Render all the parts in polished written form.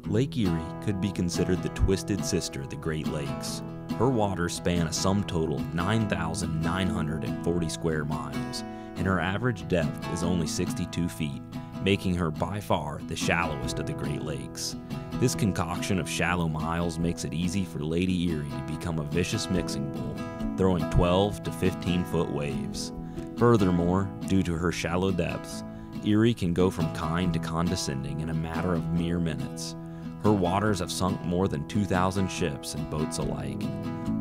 Lake Erie could be considered the twisted sister of the Great Lakes. Her waters span a sum total of 9,940 square miles, and her average depth is only 62 feet, making her by far the shallowest of the Great Lakes. This concoction of shallow miles makes it easy for Lady Erie to become a vicious mixing bowl, throwing 12 to 15-foot waves. Furthermore, due to her shallow depths, Erie can go from kind to condescending in a matter of mere minutes. Her waters have sunk more than 2,000 ships and boats alike.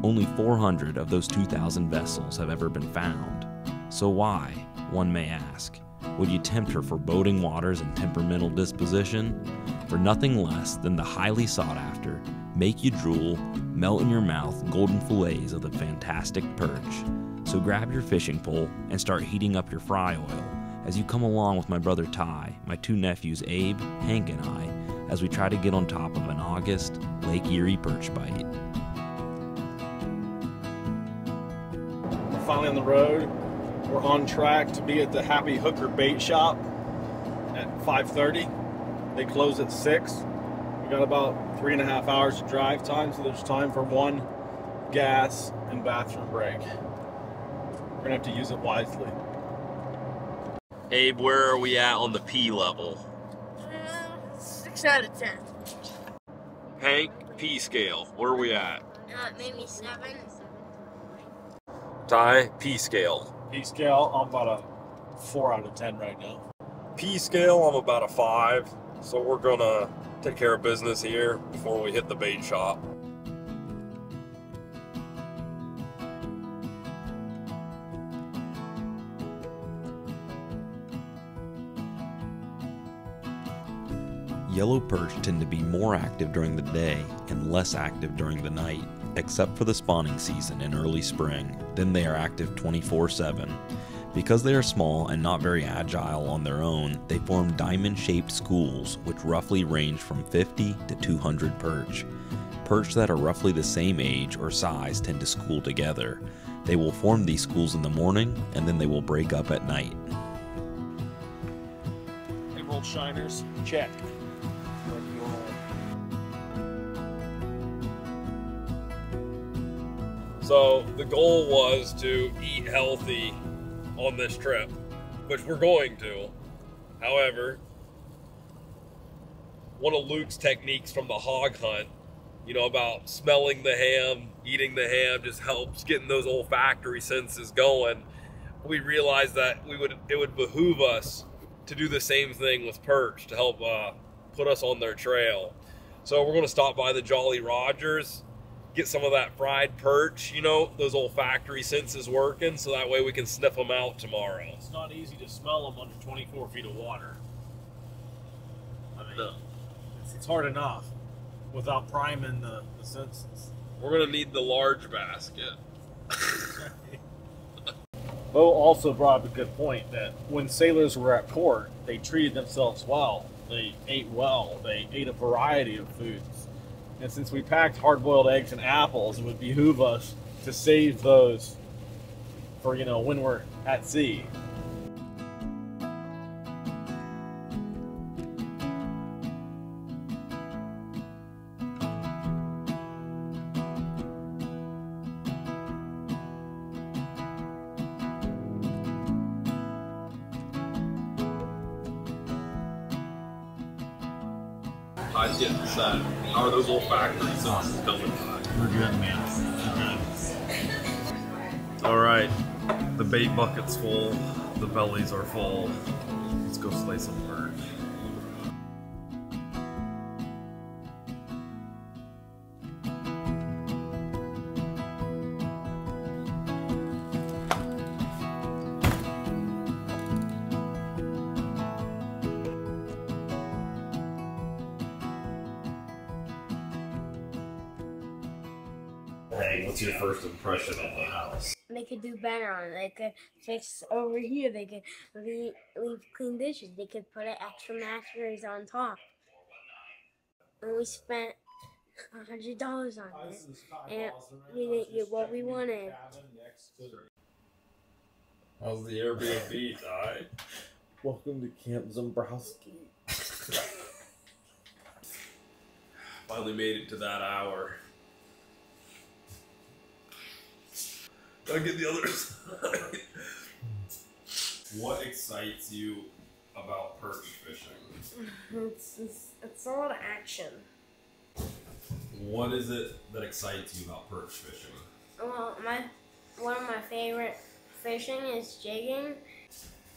Only 400 of those 2,000 vessels have ever been found. So why, one may ask, would you tempt her foreboding waters and temperamental disposition? For nothing less than the highly sought after, make you drool, melt in your mouth golden fillets of the fantastic perch. So grab your fishing pole and start heating up your fry oil as you come along with my brother Ty, my two nephews Abe, Hank, and I, as we try to get on top of an August Lake Erie perch bite. We're finally on the road. We're on track to be at the Happy Hooker Bait Shop at 5:30. They close at 6. We got about 3.5 hours of drive time, so there's time for one gas and bathroom break. We're gonna have to use it wisely. Abe, where are we at on the P level? 6 out of 10. Hank, P scale, where are we at? Maybe 7. Ty, P scale. P scale, I'm about a 4 out of 10 right now. P scale, I'm about a 5. So we're gonna take care of business here before we hit the bait shop. Yellow perch tend to be more active during the day and less active during the night, except for the spawning season in early spring. Then they are active 24/7. Because they are small and not very agile on their own, they form diamond-shaped schools which roughly range from 50 to 200 perch. Perch that are roughly the same age or size tend to school together. They will form these schools in the morning and then they will break up at night. Emerald shiners, check. So the goal was to eat healthy on this trip, which we're going to. However, one of Luke's techniques from the hog hunt, you know, about smelling the ham, eating the ham, just helps getting those olfactory senses going. We realized that it would behoove us to do the same thing with perch to help put us on their trail. So we're going to stop by the Jolly Rogers, get some of that fried perch, you know, those olfactory senses working, so that way we can sniff them out tomorrow. It's not easy to smell them under 24 feet of water. I mean, No. it's hard enough without priming the senses. We're going to need the large basket. Bo also brought up a good point that when sailors were at port, they treated themselves well. They ate well. They ate a variety of foods. And since we packed hard-boiled eggs and apples, it would behoove us to save those for, you know, when we're at sea. I'd get set. How are those olfactory senses coming back? We're good, man. We're good. All right, the bait bucket's full, the bellies are full. Let's go slay some bird. Hey, what's your first impression of the house? They could do better on it. They could fix over here. They could leave clean dishes. They could put an extra mattress on top. And we spent $100 on it, and we didn't get what we wanted. How's the Airbnb, Ty? Welcome to Camp Zombrowski. Finally made it to that hour. Gotta get the other side. What excites you about perch fishing? It's a lot of action. What is it that excites you about perch fishing? Well, one of my favorite fishing is jigging.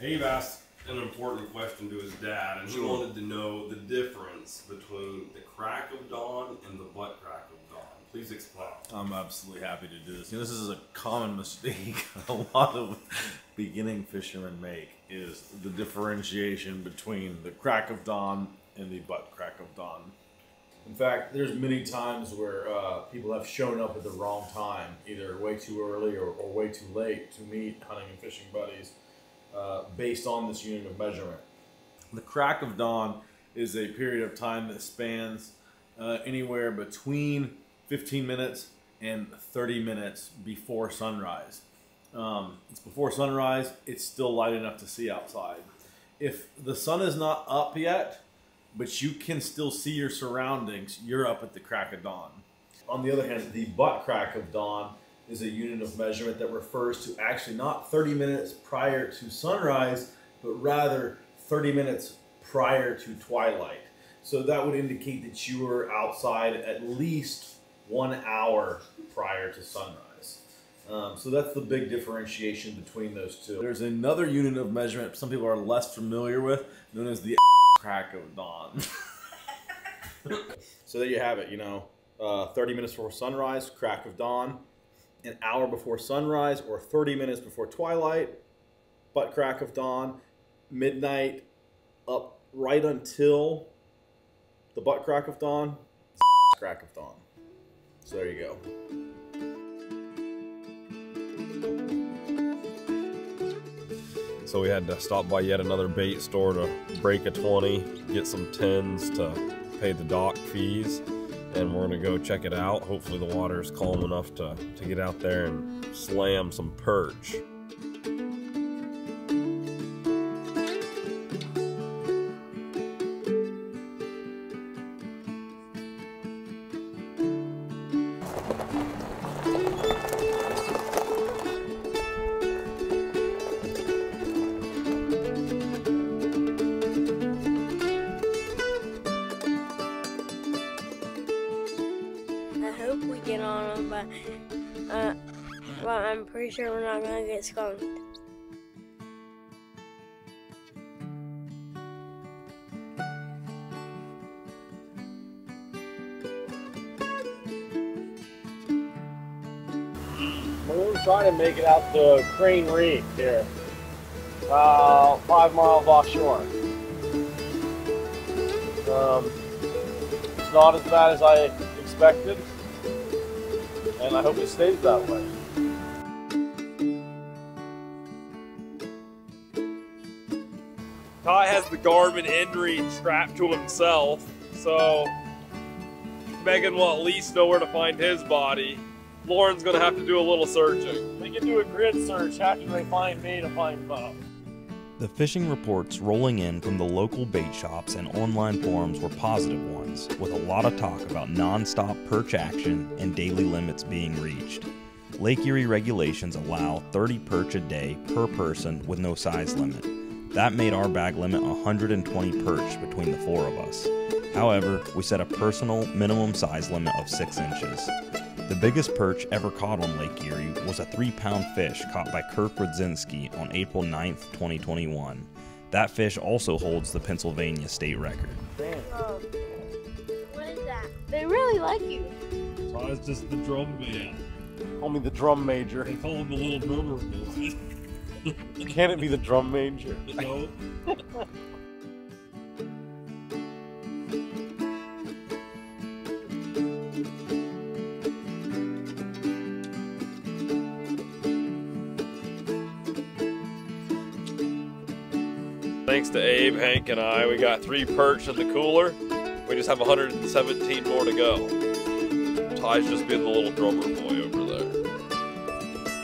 Abe asked an important question to his dad, and he wanted to know the difference between the crack of dawn and the butt crack of dawn. Please explain. I'm absolutely happy to do this. You know, this is a common mistake a lot of beginning fishermen make, is the differentiation between the crack of dawn and the butt crack of dawn. In fact, there's many times where people have shown up at the wrong time, either way too early or way too late to meet hunting and fishing buddies based on this unit of measurement. The crack of dawn is a period of time that spans anywhere between 15 minutes and 30 minutes before sunrise. It's before sunrise, it's still light enough to see outside. If the sun is not up yet, but you can still see your surroundings, you're up at the crack of dawn. On the other hand, the butt crack of dawn is a unit of measurement that refers to actually not 30 minutes prior to sunrise, but rather 30 minutes prior to twilight. So that would indicate that you were outside at least 1 hour prior to sunrise. So that's the big differentiation between those two. There's another unit of measurement some people are less familiar with, known as the crack of dawn. So there you have it, 30 minutes before sunrise, crack of dawn. An hour before sunrise or 30 minutes before twilight, butt crack of dawn. Midnight up right until the butt crack of dawn, crack of dawn. So there you go. So we had to stop by yet another bait store to break a 20, get some tins to pay the dock fees, and we're gonna go check it out. Hopefully the water is calm enough to get out there and slam some perch. I hope we get on them, but I'm pretty sure we're not gonna get skunked. We're trying to make it out to Crane Reef here, 5 miles offshore. It's not as bad as I expected, and I hope it stays that way. Ty has the Garmin Erie strapped to himself, so Megan will at least know where to find his body. Lauren's gonna have to do a little searching. They can do a grid search after they find me to find Bo. The fishing reports rolling in from the local bait shops and online forums were positive ones, with a lot of talk about non-stop perch action and daily limits being reached. Lake Erie regulations allow 30 perch a day per person with no size limit. That made our bag limit 120 perch between the 4 of us. However, we set a personal minimum size limit of 6 inches. The biggest perch ever caught on Lake Erie was a 3-pound fish caught by Kirk Rodzinski on April 9th, 2021. That fish also holds the Pennsylvania state record. What is that? They really like you. Ty's just the drum man. Call me the drum major. They call him the little drummer boy. Can it be the drum major? No. Thanks to Abe, Hank, and I, we got 3 perch in the cooler. We just have 117 more to go. Ty's just being the little drummer boy over there.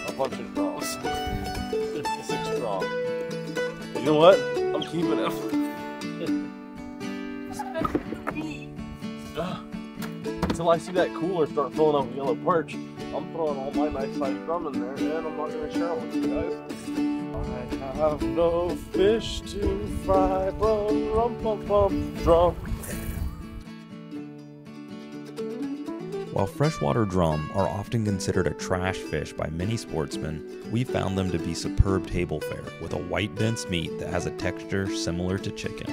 A bunch of draws. 6 draw. You know what? I'm keeping it. until I see that cooler start filling up with yellow perch, I'm throwing all my nice sized drum in there, and I'm not going to share them with you guys. I have no fish to fry, bum, rum, bum, bum, drum. While freshwater drum are often considered a trash fish by many sportsmen, we found them to be superb table fare with a white dense meat that has a texture similar to chicken.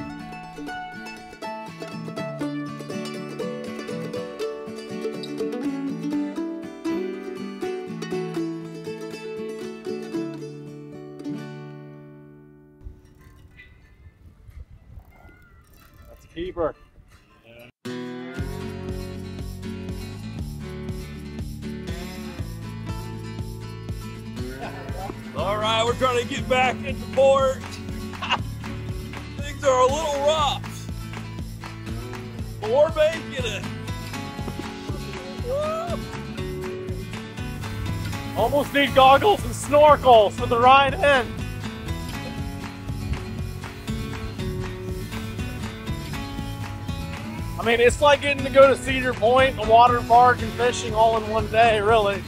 That's a keeper. All right, we're trying to get back into port. Things are a little rough, but we're making it. Woo! Almost need goggles and snorkel for the ride in. I mean, it's like getting to go to Cedar Point, a water park, and fishing all in one day, really.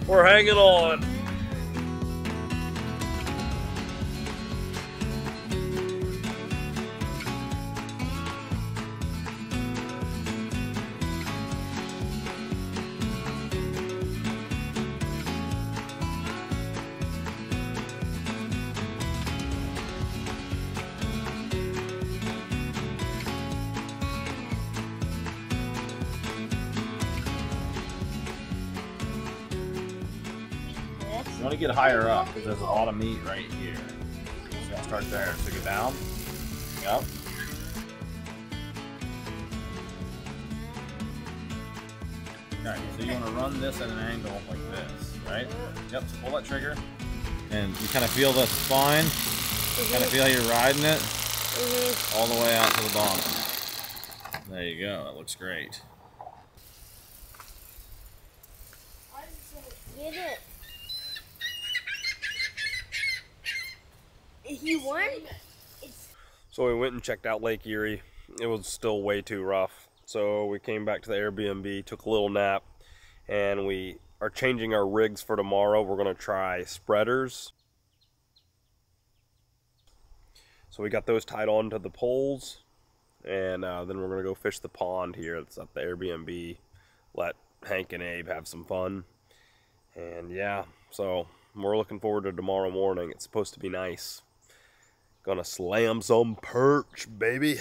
We're hanging on. You want to get higher up because there's a lot of meat right here. So I'll start there. So get down. Yep. Okay, so you want to run this at an angle like this, right? Yep, so pull that trigger. And you kind of feel the spine. Kind of feel how you're riding it all the way out to the bottom. There you go. That looks great. Get it. He won? So we went and checked out Lake Erie. It was still way too rough. So we came back to the Airbnb, took a little nap, and we are changing our rigs for tomorrow. We're gonna try spreaders. So we got those tied on to the poles, and then we're gonna go fish the pond here that's at the Airbnb. Let Hank and Abe have some fun. And yeah, so we're looking forward to tomorrow morning. It's supposed to be nice. Gonna slam some perch, baby.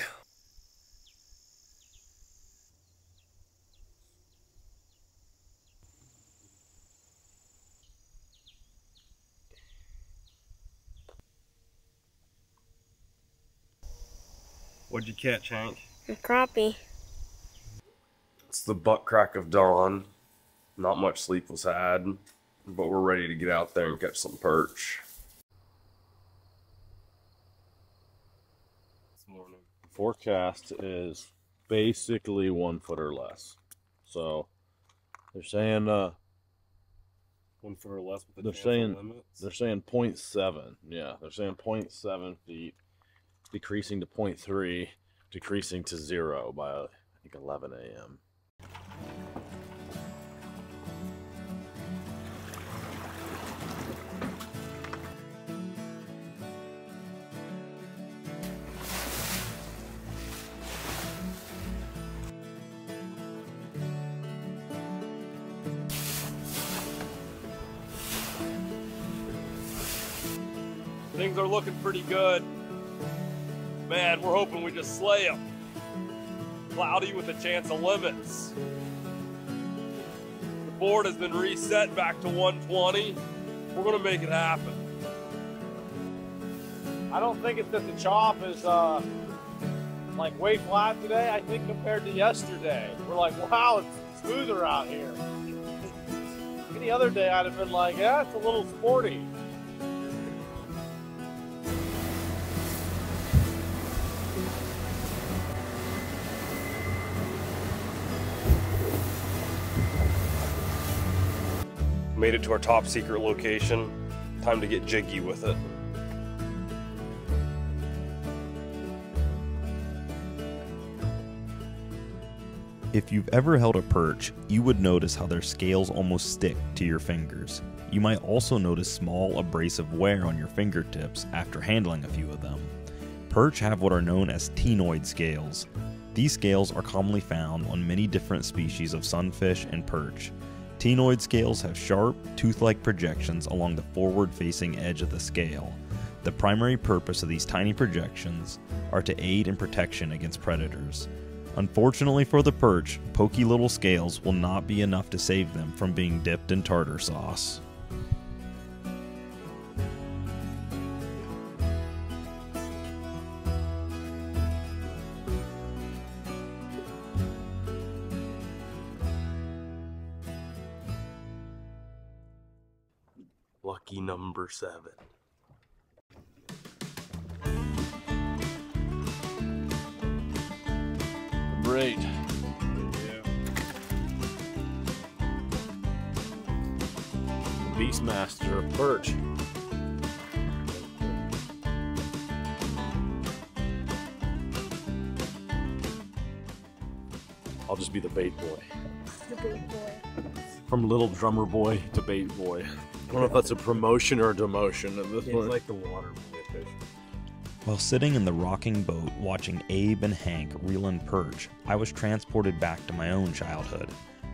What'd you catch, Hank? A crappie. It's the butt crack of dawn. Not much sleep was had, but we're ready to get out there and catch some perch. This morning. Forecast is basically 1 foot or less. So they're saying 1 foot or less with the they're chance saying of limits. they're saying 0.7. Yeah, they're saying 0.7 feet, decreasing to 0.3, decreasing to 0 by I think 11 a.m. Things are looking pretty good. Man, we're hoping we just slay them. Cloudy with a chance of limits. The board has been reset back to 120. We're gonna make it happen. I don't think it's that the chop is like way flat today. I think compared to yesterday, we're like, wow, it's smoother out here. Any other day, I'd have been like, yeah, it's a little sporty. Made it to our top secret location. Time to get jiggy with it. If you've ever held a perch, you would notice how their scales almost stick to your fingers. You might also notice small abrasive wear on your fingertips after handling a few of them. Perch have what are known as ctenoid scales. These scales are commonly found on many different species of sunfish and perch. Ctenoid scales have sharp, tooth-like projections along the forward-facing edge of the scale. The primary purpose of these tiny projections are to aid in protection against predators. Unfortunately for the perch, pokey little scales will not be enough to save them from being dipped in tartar sauce. Lucky number 7. Great. Beastmaster of perch. I'll just be the bait boy. The big boy. From little drummer boy to bait boy. I don't know if that's a promotion or a demotion at this point. It's like the water boy fish. While sitting in the rocking boat watching Abe and Hank reel in perch, I was transported back to my own childhood.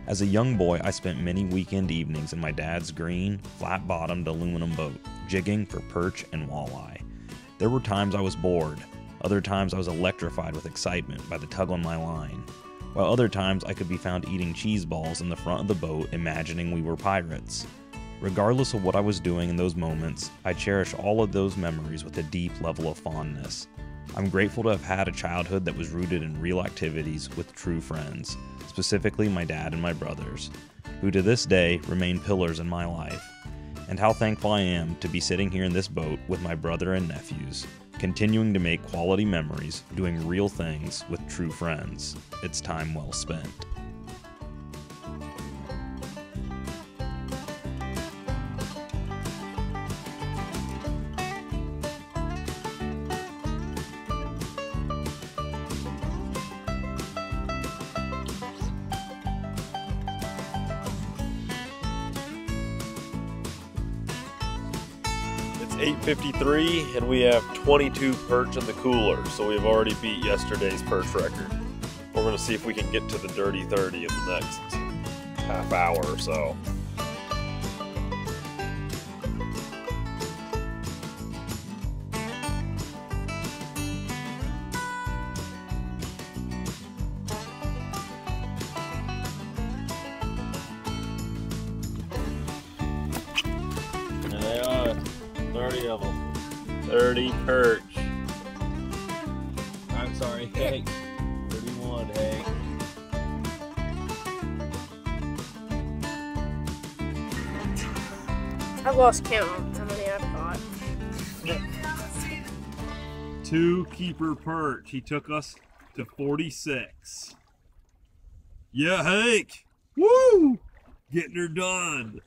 As a young boy, I spent many weekend evenings in my dad's green, flat-bottomed aluminum boat, jigging for perch and walleye. There were times I was bored. Other times I was electrified with excitement by the tug on my line. While other times I could be found eating cheese balls in the front of the boat, imagining we were pirates. Regardless of what I was doing in those moments, I cherish all of those memories with a deep level of fondness. I'm grateful to have had a childhood that was rooted in real activities with true friends, specifically my dad and my brothers, who to this day remain pillars in my life. And how thankful I am to be sitting here in this boat with my brother and nephews, continuing to make quality memories, doing real things with true friends. It's time well spent. It's 8:53 and we have 22 perch in the cooler, so we've already beat yesterday's perch record. We're going to see if we can get to the dirty 30 in the next half hour or so. And they are 30 of them. 30 perch. I'm sorry, Hank. 31, Hank. I've lost count on how many I've caught. 2 keeper perch. He took us to 46. Yeah, Hank. Woo! Getting her done.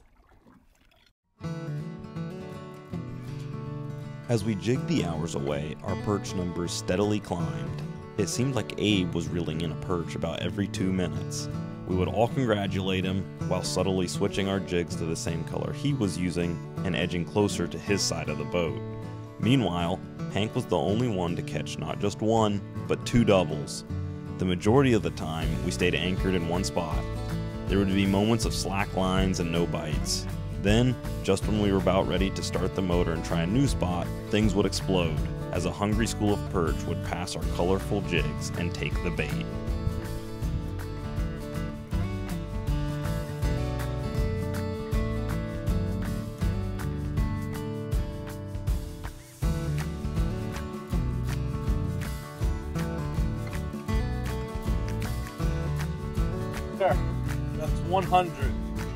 As we jigged the hours away, our perch numbers steadily climbed. It seemed like Abe was reeling in a perch about every 2 minutes. We would all congratulate him while subtly switching our jigs to the same color he was using and edging closer to his side of the boat. Meanwhile, Hank was the only one to catch not just 1, but 2 doubles. The majority of the time, we stayed anchored in one spot. There would be moments of slack lines and no bites. Then, just when we were about ready to start the motor and try a new spot, things would explode as a hungry school of perch would pass our colorful jigs and take the bait. There. That's 100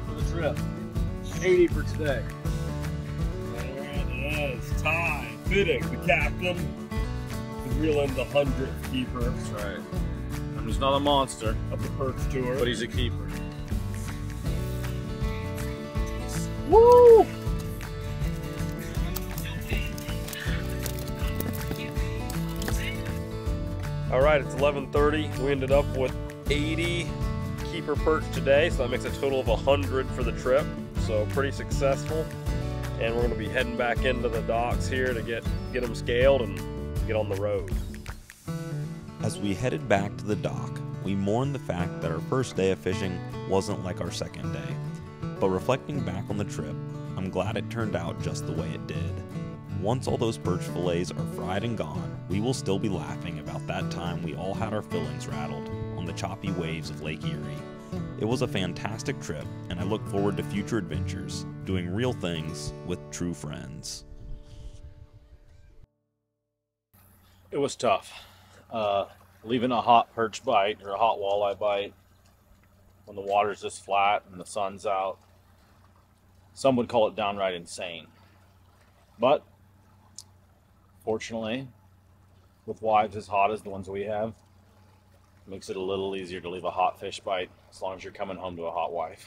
for the trip. 80 for today. There it is. Time. Fitting. The captain is reeling the 100th keeper That's right. I'm just not a monster, of the perch tour. but he's a keeper. Woo! All right, it's 11:30. We ended up with 80 keeper perch today, so that makes a total of 100 for the trip. So pretty successful. And we're gonna be heading back into the docks here to get them scaled and get on the road. As we headed back to the dock, we mourned the fact that our first day of fishing wasn't like our second day. But reflecting back on the trip, I'm glad it turned out just the way it did. Once all those perch fillets are fried and gone, we will still be laughing about that time we all had our fillings rattled on the choppy waves of Lake Erie. It was a fantastic trip, and I look forward to future adventures, doing real things with true friends. It was tough. Leaving a hot perch bite or a hot walleye bite when the water's this flat and the sun's out. Some would call it downright insane. But fortunately, with wives as hot as the ones we have, it makes it a little easier to leave a hot fish bite as long as you're coming home to a hot wife.